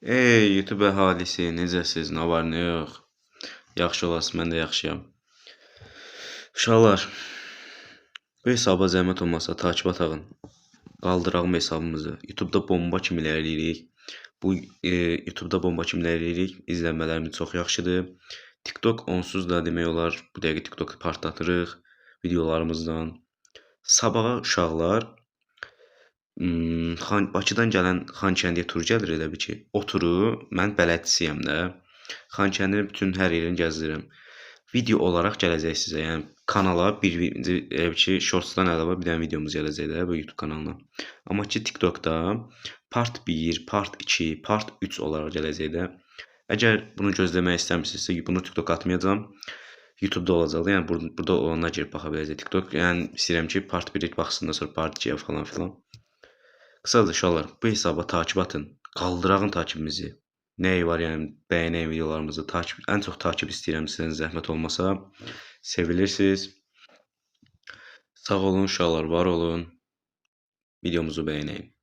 Ey YouTube əhalisi, necəsiz? Nə var, nə yox? Yaxşı olasınız, mən də yaxşıyam. Uşaqlar, bu hesaba zəhmət olmasa takip atağın. Qaldırağım hesabımızı. YouTube'da bomba kimi irəliləyirik. Bu YouTube'da bomba kimi irəliləyirik. İzlənmələrimiz çox yaxşıdır. TikTok onsuz da demək olar, bu dəqiqə TikTok partlatırıq videolarımızdan. Sabaha uşaqlar Bakıdan gələn Xankəndiyə tur gəlir elə bil ki. O turu mən bələdçisiyəm də. Xankəndinin bütün hər yerini gəzdirirəm. Video olaraq gələcək sizə. Yəni kanala elə bil ki, shortsdan əlavə bir dənə videomuz gələcək də bu YouTube kanalına. Amma ki TikTokda part 1, part 2, part 3 olaraq gələcək də. Əgər bunu gözləmək istəmirsinizsə, bunu TikTok atmayacağam. YouTube'da olacaq. Yəni burada olanlar girib baxa biləcək TikTok. Yəni istəyirəm ki, part 1-i baxsınlar, sonra part 2-yə falan filan. Qısaca uşaqlar, bu hesaba takip atın. Qaldırağın takibimizi. Nəyi var, yəni bəyənəyin videolarımızı. Ən çox takip istəyirəm sizdən zəhmət olmasa. Sevilirsiniz. Sağ olun uşaqlar, var olun. Videomuzu bəyənəyin.